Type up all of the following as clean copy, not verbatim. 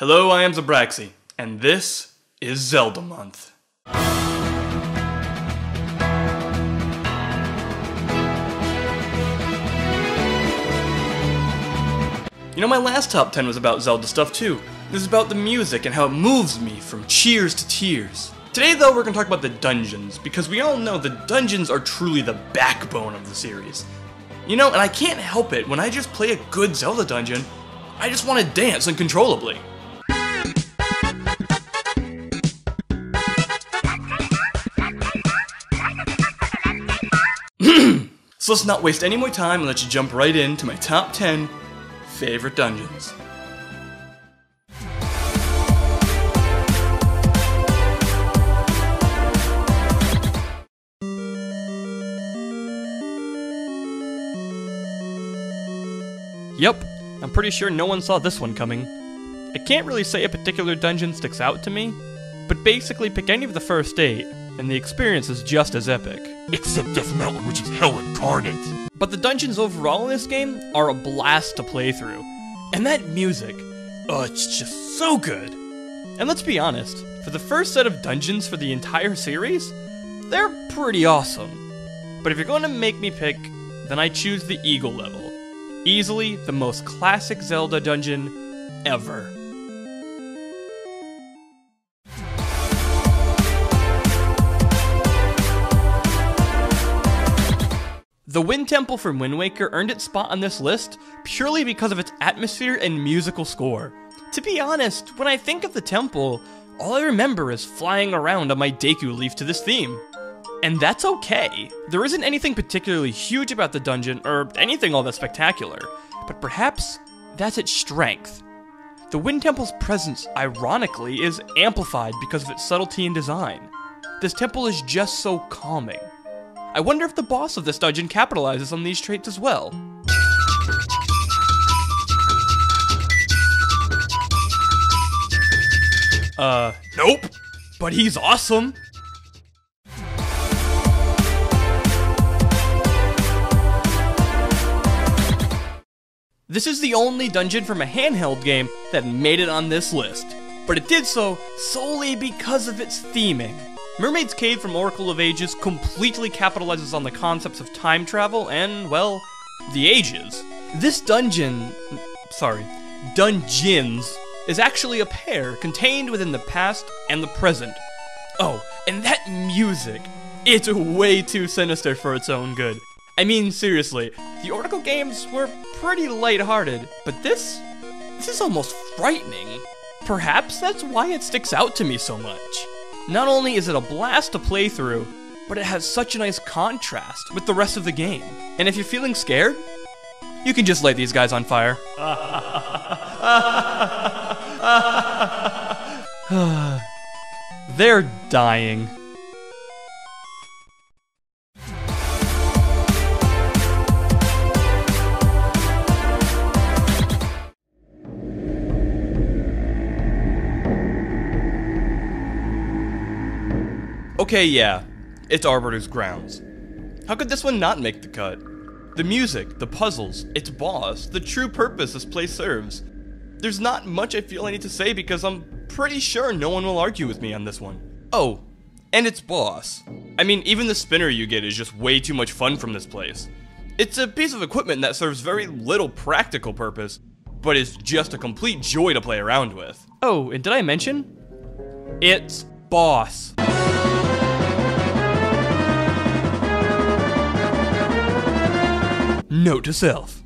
Hello, I am Zabraxi, and this is Zelda Month. You know, my last top 10 was about Zelda stuff too. It was about the music and how it moves me from cheers to tears. Today though, we're going to talk about the dungeons, because we all know the dungeons are truly the backbone of the series. You know, and I can't help it, when I just play a good Zelda dungeon, I just want to dance uncontrollably. So let's not waste any more time and let you jump right into my top 10 favorite dungeons. Yep, I'm pretty sure no one saw this one coming. I can't really say a particular dungeon sticks out to me, but basically pick any of the first 8, and the experience is just as epic. Except Death Mountain, which is hell incarnate. But the dungeons overall in this game are a blast to play through. And that music, oh, it's just so good. And let's be honest, for the first set of dungeons for the entire series, they're pretty awesome. But if you're going to make me pick, then I choose the Eagle level. Easily the most classic Zelda dungeon ever. The Wind Temple from Wind Waker earned its spot on this list purely because of its atmosphere and musical score. To be honest, when I think of the temple, all I remember is flying around on my Deku Leaf to this theme. And that's okay. There isn't anything particularly huge about the dungeon, or anything all that spectacular, but perhaps that's its strength. The Wind Temple's presence, ironically, is amplified because of its subtlety and design. This temple is just so calming. I wonder if the boss of this dungeon capitalizes on these traits as well. Nope. But he's awesome. This is the only dungeon from a handheld game that made it on this list, but it did so solely because of its theming. Mermaid's Cave from Oracle of Ages completely capitalizes on the concepts of time travel and, well, the ages. This dungeons, is actually a pair contained within the past and the present. Oh, and that music, it's way too sinister for its own good. I mean, seriously, the Oracle games were pretty lighthearted, but this is almost frightening. Perhaps that's why it sticks out to me so much. Not only is it a blast to play through, but it has such a nice contrast with the rest of the game. And if you're feeling scared, you can just light these guys on fire. They're dying. Okay, yeah, it's Arbiter's Grounds. How could this one not make the cut? The music, the puzzles, its boss, the true purpose this place serves. There's not much I feel I need to say because I'm pretty sure no one will argue with me on this one. Oh, and its boss. I mean, even the spinner you get is just way too much fun from this place. It's a piece of equipment that serves very little practical purpose, but is just a complete joy to play around with. Oh, and did I mention? Its boss. Note to self,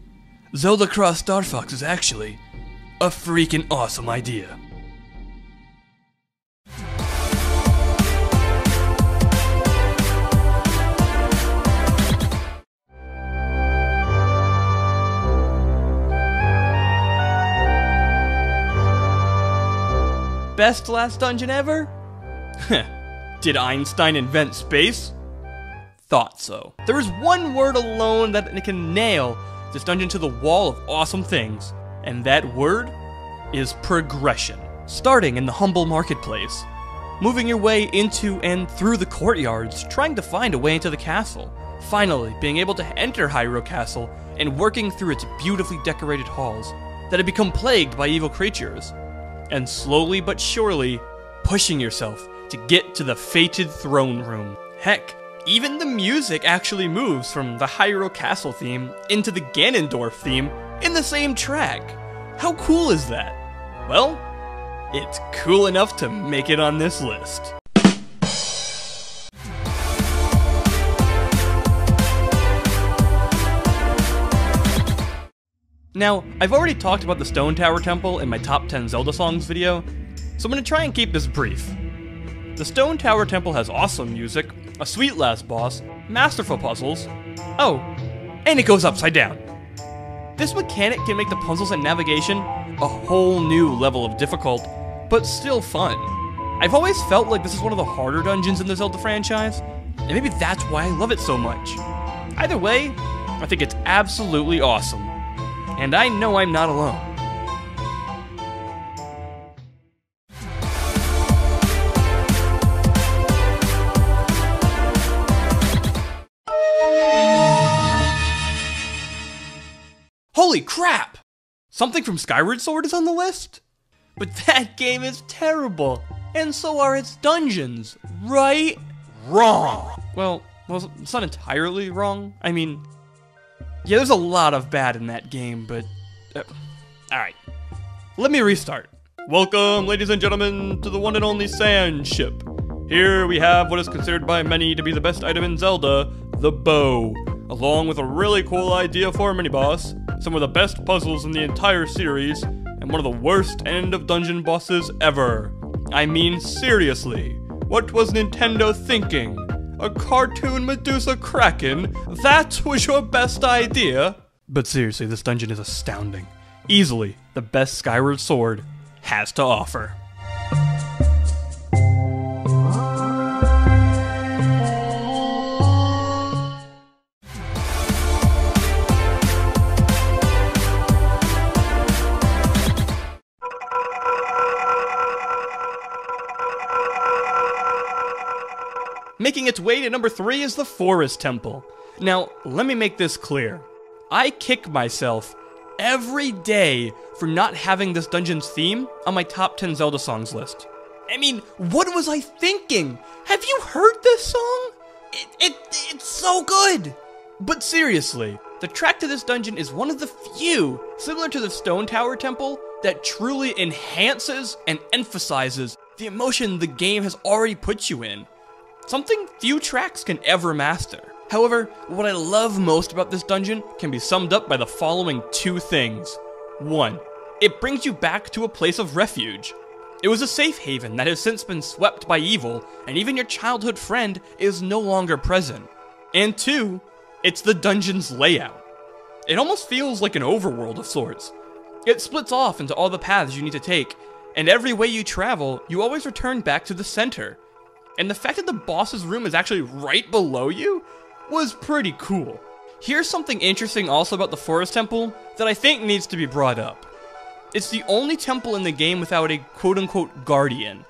Zelda Cross Star Fox is actually a freaking awesome idea. Best last dungeon ever? Did Einstein invent space? Thought so. There is one word alone that can nail this dungeon to the wall of awesome things, and that word is progression. Starting in the humble marketplace, moving your way into and through the courtyards, trying to find a way into the castle, finally being able to enter Hyrule Castle and working through its beautifully decorated halls that had become plagued by evil creatures. and slowly but surely pushing yourself to get to the fated throne room. Heck, even the music actually moves from the Hyrule Castle theme into the Ganondorf theme in the same track. How cool is that? Well, it's cool enough to make it on this list. Now, I've already talked about the Stone Tower Temple in my top 10 Zelda songs video, so I'm going to try and keep this brief. The Stone Tower Temple has awesome music, a sweet last boss, masterful puzzles, oh, and it goes upside down. This mechanic can make the puzzles and navigation a whole new level of difficult, but still fun. I've always felt like this is one of the harder dungeons in the Zelda franchise, and maybe that's why I love it so much. Either way, I think it's absolutely awesome. And I know I'm not alone. Holy crap! Something from Skyward Sword is on the list? But that game is terrible, and so are its dungeons, right? Wrong! Well, it's not entirely wrong. I mean, yeah, there's a lot of bad in that game, but... alright. Let me restart. Welcome, ladies and gentlemen, to the one and only Sand Ship. Here we have what is considered by many to be the best item in Zelda, the bow. Along with a really cool idea for a mini-boss, some of the best puzzles in the entire series, and one of the worst end-of-dungeon bosses ever. I mean, seriously, what was Nintendo thinking? A cartoon Medusa Kraken? That was your best idea? But seriously, this dungeon is astounding. Easily the best Skyward Sword has to offer. Making its way to number 3 is the Forest Temple. Now, let me make this clear. I kick myself every day for not having this dungeon's theme on my top 10 Zelda songs list. I mean, what was I thinking? Have you heard this song? It's so good! But seriously, the track to this dungeon is one of the few, similar to the Stone Tower Temple, that truly enhances and emphasizes the emotion the game has already put you in. Something few tracks can ever master. However, what I love most about this dungeon can be summed up by the following 2 things. 1. It brings you back to a place of refuge. It was a safe haven that has since been swept by evil, and even your childhood friend is no longer present. And 2, it's the dungeon's layout. It almost feels like an overworld of sorts. It splits off into all the paths you need to take, and every way you travel, you always return back to the center. And the fact that the boss's room is actually right below you was pretty cool. Here's something interesting also about the Forest Temple that I think needs to be brought up. It's the only temple in the game without a quote-unquote guardian.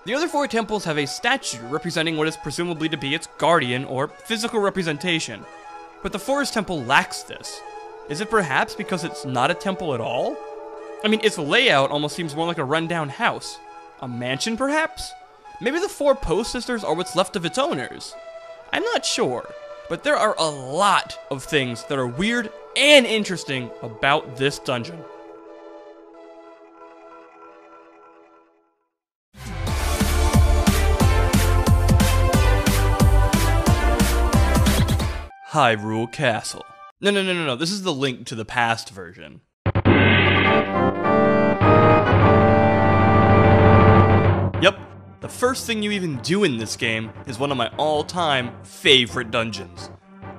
The other 4 temples have a statue representing what is presumably to be its guardian or physical representation, but the Forest Temple lacks this. Is it perhaps because it's not a temple at all? I mean, its layout almost seems more like a rundown house. A mansion, perhaps? Maybe the 4 Poe Sisters are what's left of its owners. I'm not sure, but there are a lot of things that are weird and interesting about this dungeon. Hyrule Castle. No, this is the Link to the Past version. Yep. The first thing you even do in this game is one of my all-time favorite dungeons.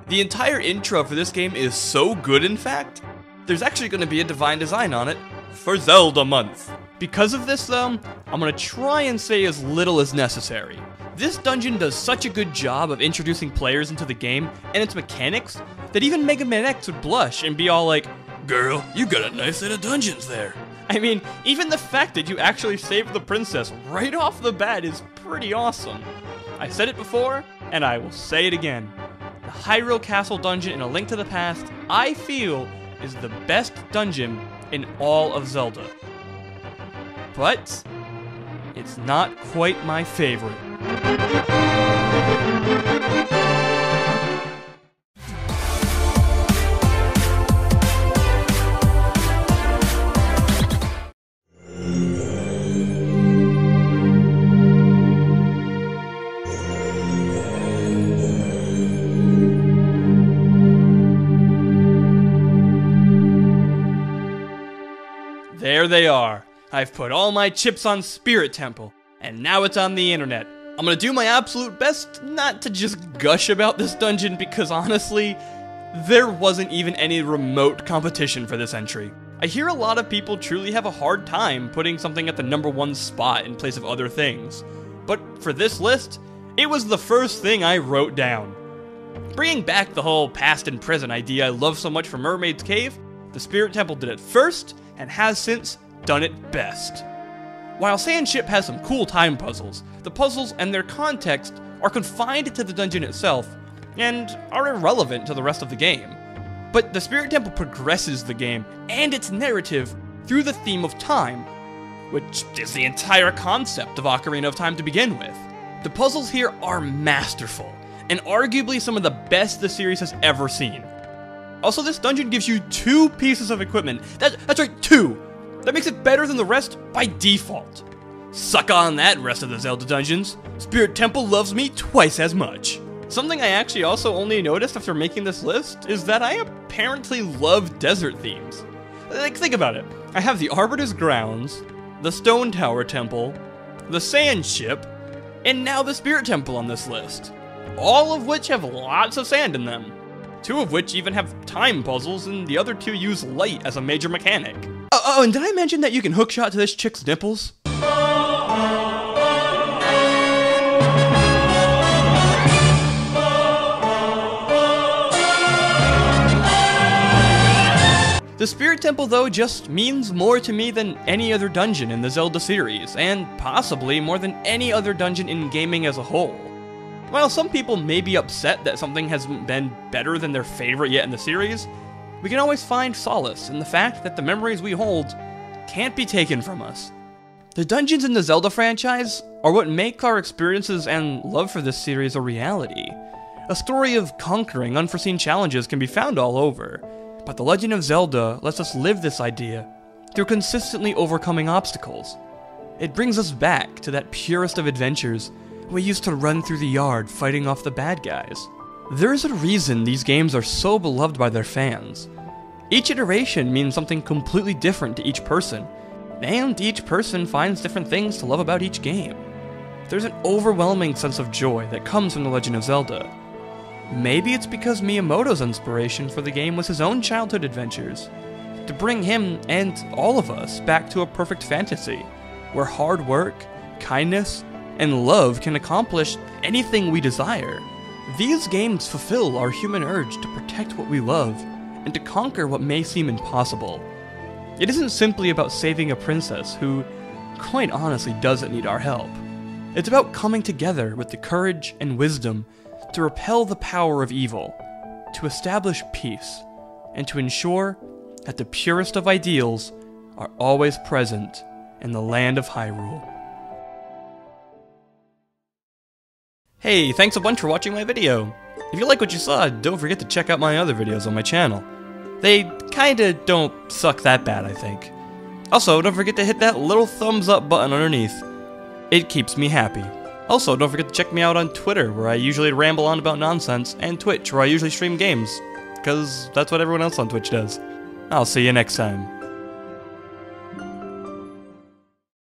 The entire intro for this game is so good, in fact, there's actually going to be a Divine Design on it for Zelda Month. Because of this, though, I'm going to try and say as little as necessary. This dungeon does such a good job of introducing players into the game and its mechanics that even Mega Man X would blush and be all like, "Girl, you got a nice set of dungeons there." I mean, even the fact that you actually saved the princess right off the bat is pretty awesome. I said it before, and I will say it again. The Hyrule Castle dungeon in A Link to the Past, I feel, is the best dungeon in all of Zelda. but it's not quite my favorite. There they are. I've put all my chips on Spirit Temple, and now it's on the internet. I'm gonna do my absolute best not to just gush about this dungeon because honestly, there wasn't even any remote competition for this entry. I hear a lot of people truly have a hard time putting something at the #1 spot in place of other things. But for this list, it was the first thing I wrote down. Bringing back the whole past and present idea I love so much from Mermaid's Cave, the Spirit Temple did it first, and has since done it best. While Sandship has some cool time puzzles, the puzzles and their context are confined to the dungeon itself, and are irrelevant to the rest of the game. But the Spirit Temple progresses the game and its narrative through the theme of time, which is the entire concept of Ocarina of Time to begin with. The puzzles here are masterful, and arguably some of the best the series has ever seen. Also, this dungeon gives you 2 pieces of equipment. That's right, 2! That makes it better than the rest by default. Suck on that, rest of the Zelda dungeons. Spirit Temple loves me twice as much. Something I actually also only noticed after making this list is that I apparently love desert themes. Like, think about it. I have the Arbiter's Grounds, the Stone Tower Temple, the Sand Ship, and now the Spirit Temple on this list. All of which have lots of sand in them. 2 of which even have time puzzles, and the other 2 use light as a major mechanic. Oh, and did I mention that you can hookshot to this chick's nipples? The Spirit Temple, though, just means more to me than any other dungeon in the Zelda series, and possibly more than any other dungeon in gaming as a whole. While some people may be upset that something hasn't been better than their favorite yet in the series, we can always find solace in the fact that the memories we hold can't be taken from us. The dungeons in the Zelda franchise are what make our experiences and love for this series a reality. A story of conquering unforeseen challenges can be found all over, but The Legend of Zelda lets us live this idea through consistently overcoming obstacles. It brings us back to that purest of adventures we used to run through the yard fighting off the bad guys. There is a reason these games are so beloved by their fans. Each iteration means something completely different to each person, and each person finds different things to love about each game. There's an overwhelming sense of joy that comes from The Legend of Zelda. Maybe it's because Miyamoto's inspiration for the game was his own childhood adventures, to bring him and all of us back to a perfect fantasy, where hard work, kindness, and love can accomplish anything we desire. These games fulfill our human urge to protect what we love, and to conquer what may seem impossible. It isn't simply about saving a princess who, quite honestly, doesn't need our help. It's about coming together with the courage and wisdom to repel the power of evil, to establish peace, and to ensure that the purest of ideals are always present in the land of Hyrule. Hey, thanks a bunch for watching my video. If you like what you saw, don't forget to check out my other videos on my channel. They kinda don't suck that bad, I think. Also, don't forget to hit that little thumbs up button underneath. It keeps me happy. Also, don't forget to check me out on Twitter, where I usually ramble on about nonsense, and Twitch, where I usually stream games, because that's what everyone else on Twitch does. I'll see you next time.